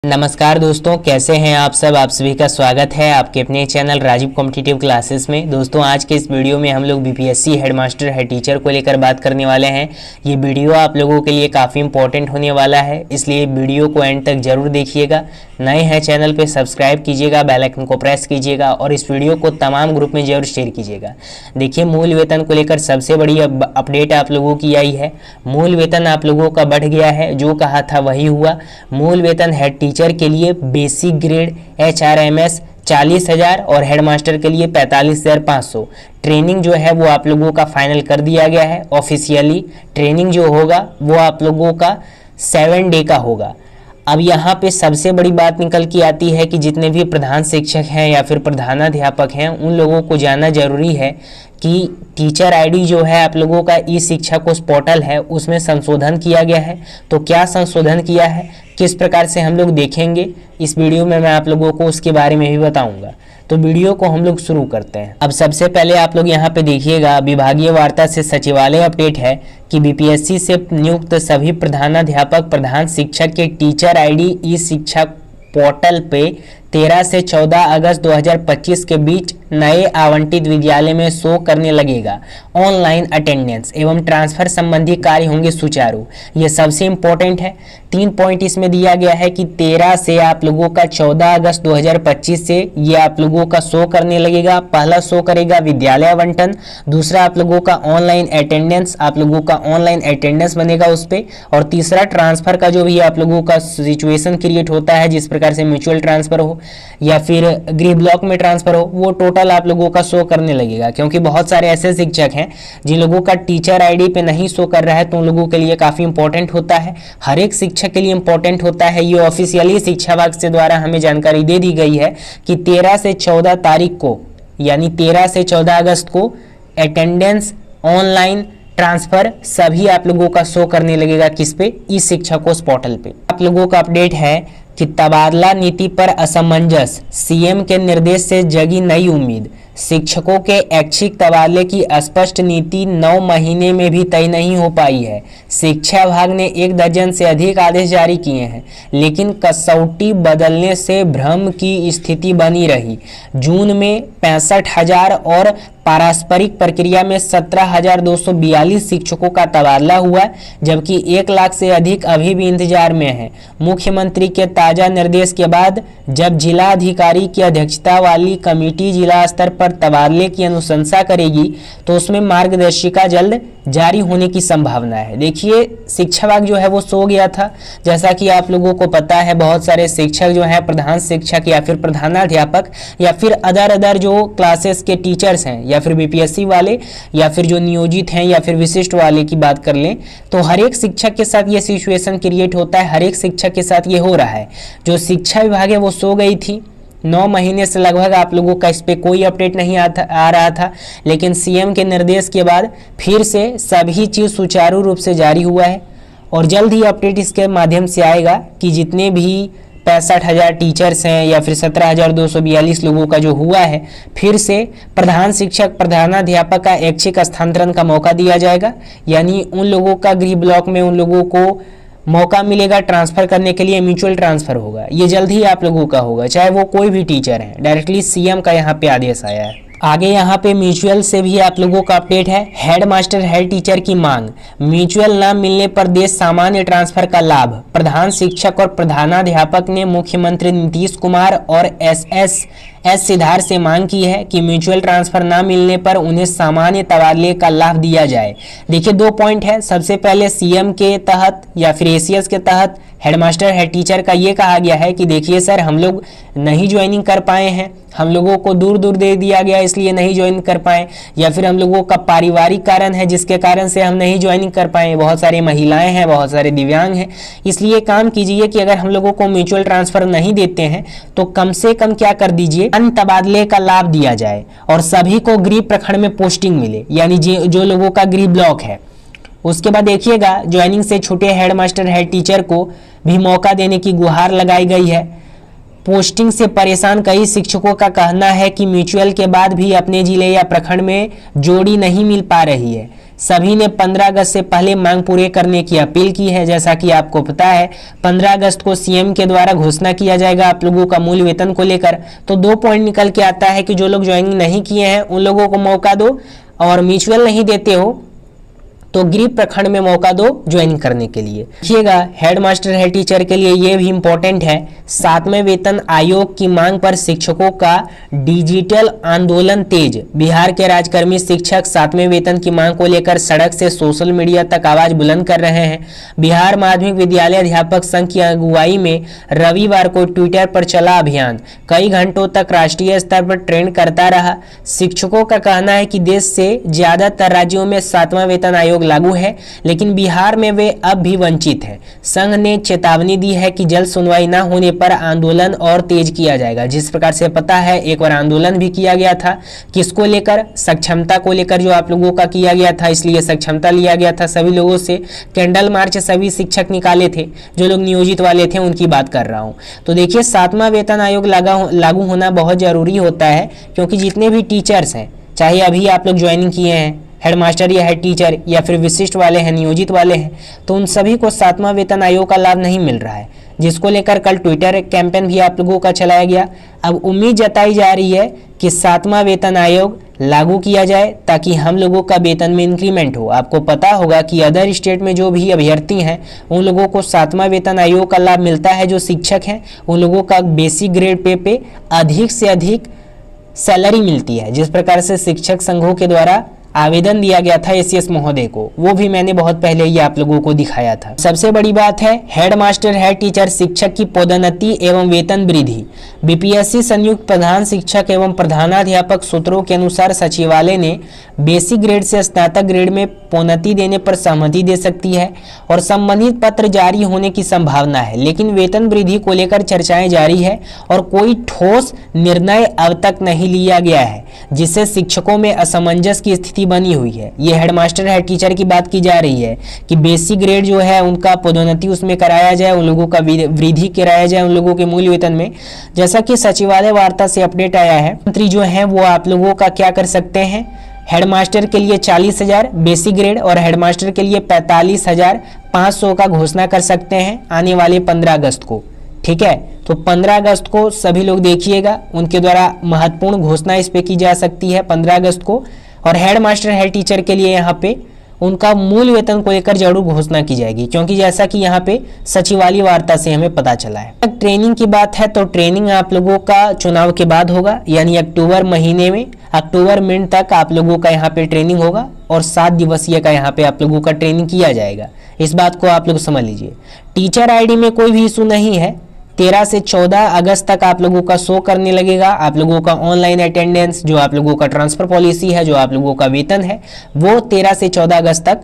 नमस्कार दोस्तों, कैसे हैं आप सब। आप सभी का स्वागत है आपके अपने चैनल राजीव कॉम्पिटिटिव क्लासेस में। दोस्तों, आज के इस वीडियो में हम लोग बीपीएससी हेडमास्टर हेड टीचर को लेकर बात करने वाले हैं। ये वीडियो आप लोगों के लिए काफ़ी इंपॉर्टेंट होने वाला है, इसलिए वीडियो को एंड तक जरूर देखिएगा। नए हैं चैनल पर सब्सक्राइब कीजिएगा, बेल आइकन को प्रेस कीजिएगा और इस वीडियो को तमाम ग्रुप में जरूर शेयर कीजिएगा। देखिए, मूल वेतन को लेकर सबसे बड़ी अपडेट आप लोगों की आई है। मूल वेतन आप लोगों का बढ़ गया है, जो कहा था वही हुआ। मूल वेतन हेड टीचर के लिए बेसिक ग्रेड HRMS 40,000 और हेडमास्टर के लिए 45,500। ट्रेनिंग जो है वो आप लोगों का फाइनल कर दिया गया है। ऑफिशियली ट्रेनिंग जो होगा वो आप लोगों का 7 डे का होगा। अब यहाँ पे सबसे बड़ी बात निकल के आती है कि जितने भी प्रधान शिक्षक हैं या फिर प्रधानाध्यापक हैं, उन लोगों को जानना जरूरी है कि टीचर आईडी जो है आप लोगों का ई शिक्षा कोश पोर्टल है, उसमें संशोधन किया गया है। तो क्या संशोधन किया है, किस प्रकार से हम लोग देखेंगे इस वीडियो में, मैं आप लोगों को उसके बारे में भी बताऊंगा। तो वीडियो को हम लोग शुरू करते हैं। अब सबसे पहले आप लोग यहाँ पे देखिएगा, विभागीय वार्ता से सचिवालय अपडेट है कि बीपीएससी से नियुक्त सभी प्रधानाध्यापक प्रधान शिक्षक के टीचर आईडी ई शिक्षा पोर्टल पे 13 से 14 अगस्त 2025 के बीच नए आवंटित विद्यालय में शो करने लगेगा। ऑनलाइन अटेंडेंस एवं ट्रांसफर संबंधी कार्य होंगे सुचारू। ये सबसे इम्पोर्टेंट है। 3 पॉइंट इसमें दिया गया है कि 13 से आप लोगों का 14 अगस्त 2025 से ये आप लोगों का शो करने लगेगा। पहला शो करेगा विद्यालय आवंटन, दूसरा आप लोगों का ऑनलाइन अटेंडेंस, आप लोगों का ऑनलाइन अटेंडेंस बनेगा उस पर, और तीसरा ट्रांसफर का जो भी आप लोगों का सिचुएशन क्रिएट होता है, जिस प्रकार से म्यूचुअल ट्रांसफर हो या फिर गृह ब्लॉक में ट्रांसफर हो, वो टोटल आप लोगों का शो करने लगेगा। क्योंकि बहुत सारे ऐसे शिक्षक हैं जिन लोगों का टीचर आईडी पे नहीं शो कर रहा है, तो उन लोगों के लिए काफी इंपॉर्टेंट होता है। हर एक शिक्षक के लिए इंपॉर्टेंट होता है। ये ऑफिशियली शिक्षा विभाग से द्वारा हमें जानकारी दे दी गई है कि 13 से 14 तारीख को, यानी 13 से 14 अगस्त को अटेंडेंस, ऑनलाइन ट्रांसफर सभी आप लोगों का शो करने लगेगा। किस पे? ई शिक्षा कोश पोर्टल पे। आप लोगों का अपडेट है कि तबादला नीति पर असमंजस, सीएम के निर्देश से जगी नई उम्मीद। शिक्षकों के ऐच्छिक तबादले की स्पष्ट नीति 9 महीने में भी तय नहीं हो पाई है। शिक्षा विभाग ने 1 दर्जन से अधिक आदेश जारी किए हैं, लेकिन कसौटी बदलने से भ्रम की स्थिति बनी रही। जून में 65,000 और पारस्परिक प्रक्रिया में 17,242 शिक्षकों का तबादला हुआ, जबकि 1 लाख से अधिक अभी भी इंतजार में हैं। मुख्यमंत्री के ताजा निर्देश के बाद जब जिलाधिकारी की अध्यक्षता वाली कमेटी जिला स्तर पर तबादले की अनुशंसा करेगी, तो उसमें मार्गदर्शिका जल्द जारी होने की संभावना है। देखिए, शिक्षा विभाग जो है वो सो गया था। जैसा कि आप लोगों को पता है, बहुत सारे शिक्षक जो हैं, प्रधान शिक्षक या फिर प्रधानाध्यापक या फिर अदर जो क्लासेस के टीचर्स हैं, या फिर बीपीएससी वाले, या फिर जो नियोजित हैं, या फिर विशिष्ट वाले की बात कर लें, तो हर एक शिक्षक के साथ ये सिचुएशन क्रिएट होता है। हर एक शिक्षक के साथ ये हो रहा है। जो शिक्षा विभाग है वो सो गई थी। 9 महीने से लगभग आप लोगों का इस पे कोई अपडेट नहीं आ रहा था, लेकिन सीएम के निर्देश के बाद फिर से सभी चीज़ सुचारू रूप से जारी हुआ है और जल्द ही अपडेट इसके माध्यम से आएगा कि जितने भी 65,000 टीचर्स हैं या फिर 17,242 लोगों का जो हुआ है, फिर से प्रधान शिक्षक प्रधानाध्यापक का ऐच्छिक स्थानांतरण का मौका दिया जाएगा। यानी उन लोगों का गृह ब्लॉक में उन लोगों को मौका मिलेगा ट्रांसफर करने के लिए। म्यूचुअल ट्रांसफर होगा, ये जल्द ही आप लोगों का होगा, चाहे वो कोई भी टीचर है। डायरेक्टली सीएम का यहाँ पे आदेश आया है। आगे यहाँ पे म्यूचुअल से भी आप लोगों का अपडेट है। हेड मास्टर हेड टीचर की मांग, म्यूचुअल न मिलने पर दे सामान्य ट्रांसफर का लाभ। प्रधान शिक्षक और प्रधानाध्यापक ने मुख्यमंत्री नीतीश कुमार और एस सिद्धार्थ से मांग की है कि म्यूचुअल ट्रांसफर न मिलने पर उन्हें सामान्य तबादले का लाभ दिया जाए। देखिए, 2 पॉइंट है। सबसे पहले सीएम के तहत या फिर एसीएस के तहत हेडमास्टर हेड टीचर का ये कहा गया है कि देखिए सर, हम लोग नहीं ज्वाइनिंग कर पाए हैं, हम लोगों को दूर दे दिया गया इसलिए नहीं ज्वाइन कर पाए, या फिर हम लोगों का पारिवारिक कारण है जिसके कारण से हम नहीं ज्वाइनिंग कर पाए। बहुत सारी महिलाएं हैं, बहुत सारे दिव्यांग हैं, इसलिए काम कीजिए कि अगर हम लोगों को म्यूचुअल ट्रांसफर नहीं देते हैं तो कम से कम क्या कर दीजिए, अन्य तबादले का लाभ दिया जाए और सभी को गृह प्रखंड में पोस्टिंग मिले, यानी जो लोगों का गृह ब्लॉक है। उसके बाद देखिएगा, ज्वाइनिंग से छूटे हेडमास्टर हेड टीचर को भी मौका देने की गुहार लगाई गई है। पोस्टिंग से परेशान कई शिक्षकों का कहना है कि म्यूचुअल के बाद भी अपने जिले या प्रखंड में जोड़ी नहीं मिल पा रही है। सभी ने 15 अगस्त से पहले मांग पूरे करने की अपील की है। जैसा कि आपको पता है 15 अगस्त को सीएम के द्वारा घोषणा किया जाएगा आप लोगों का मूल वेतन को लेकर। तो 2 पॉइंट निकल के आता है कि जो लोग ज्वाइनिंग नहीं किए हैं उन लोगों को मौका दो, और म्यूचुअल नहीं देते हो तो गृह प्रखंड में मौका दो ज्वाइन करने के लिए। देखिएगा हेड मास्टर हेड टीचर के लिए ये भी इंपॉर्टेंट है। 7वें वेतन आयोग की मांग पर शिक्षकों का डिजिटल आंदोलन तेज। बिहार के राजकर्मी शिक्षक 7वें वेतन की मांग को लेकर सड़क से सोशल मीडिया तक आवाज बुलंद कर रहे हैं। बिहार माध्यमिक विद्यालय अध्यापक संघ की अगुवाई में रविवार को ट्विटर पर चला अभियान कई घंटों तक राष्ट्रीय स्तर पर ट्रेंड करता रहा। शिक्षकों का कहना है कि देश से ज्यादातर राज्यों में 7वां वेतन आयोग लागू है, लेकिन बिहार में वे अब भी वंचित हैं। संघ ने चेतावनी दी है कि जल्द सुनवाई न होने पर आंदोलन और तेज किया जाएगा। जिस प्रकार से पता है एक बार आंदोलन भी किया गया था, किसको लेकर, सक्षमता को लेकर जो आप लोगों का किया गया था, इसलिए सक्षमता लिया गया था सभी लोगों से। कैंडल मार्च सभी शिक्षक निकाले थे, जो लोग नियोजित वाले थे उनकी बात कर रहा हूं। तो देखिए 7वां वेतन आयोग लागू होना बहुत जरूरी होता है, क्योंकि जितने भी टीचर्स हैं, चाहे अभी आप लोग ज्वाइनिंग किए हैं हेडमास्टर या हेड टीचर या फिर विशिष्ट वाले हैं, नियोजित वाले हैं, तो उन सभी को 7वां वेतन आयोग का लाभ नहीं मिल रहा है, जिसको लेकर कल ट्विटर कैंपेन भी आप लोगों का चलाया गया। अब उम्मीद जताई जा रही है कि 7वां वेतन आयोग लागू किया जाए ताकि हम लोगों का वेतन में इंक्रीमेंट हो। आपको पता होगा कि अदर स्टेट में जो भी अभ्यर्थी हैं उन लोगों को 7वां वेतन आयोग का लाभ मिलता है। जो शिक्षक हैं उन लोगों का बेसिक ग्रेड पे अधिक से अधिक सैलरी मिलती है। जिस प्रकार से शिक्षक संघों के द्वारा आवेदन दिया गया था एसीएस महोदय को, वो भी मैंने बहुत पहले ही आप लोगों को दिखाया था। सबसे बड़ी बात है हेड मास्टर हेड टीचर शिक्षक की पदोन्नति एवं वेतन वृद्धि। बीपीएससी संयुक्त प्रधान शिक्षक एवं प्रधानाध्यापक सूत्रों के अनुसार सचिवालय ने बेसिक ग्रेड से स्नातक ग्रेड में पदोन्नति देने पर सहमति दे सकती है और संबंधित पत्र जारी होने की संभावना है, लेकिन वेतन वृद्धि को लेकर चर्चाएं जारी है और कोई ठोस निर्णय अब तक नहीं लिया गया है, जिससे शिक्षकों में असमंजस की स्थिति बनी हुई है। ये हेडमास्टर हेड टीचर की बात की जा रही है कि बेसिक ग्रेड जो है उनका पदोन्नति उसमें कराया जाए, उन लोगों का वृद्धि कराया जाए उन लोगों के मूल वेतन में। जैसा कि सचिवालय वार्ता से अपडेट आया है, मंत्री जो है वो आप लोगों का क्या कर सकते हैं, हेडमास्टर के लिए 40,000 बेसिक ग्रेड और हेडमास्टर के लिए 45,500 का घोषणा कर सकते हैं आने वाले 15 अगस्त को। ठीक है, तो 15 अगस्त को सभी लोग देखिएगा, उनके द्वारा महत्वपूर्ण घोषणा इस पे की जा सकती है 15 अगस्त को। और हेड मास्टर हेड टीचर के लिए यहाँ पे उनका मूल वेतन को लेकर जरूर घोषणा की जाएगी, क्योंकि जैसा कि यहाँ पे सचिवालय वार्ता से हमें पता चला है। ट्रेनिंग की बात है तो ट्रेनिंग आप लोगों का चुनाव के बाद होगा, यानी अक्टूबर महीने में, अक्टूबर मिड तक आप लोगों का यहाँ पे ट्रेनिंग होगा और 7 दिवसीय का यहाँ पे आप लोगों का ट्रेनिंग किया जाएगा। इस बात को आप लोग समझ लीजिए। टीचर आईडी में कोई भी इशू नहीं है। 13 से 14 अगस्त तक आप लोगों का शो करने लगेगा। आप लोगों का ऑनलाइन अटेंडेंस, जो आप लोगों का ट्रांसफर पॉलिसी है, जो आप लोगों का वेतन है, वो 13 से 14 अगस्त तक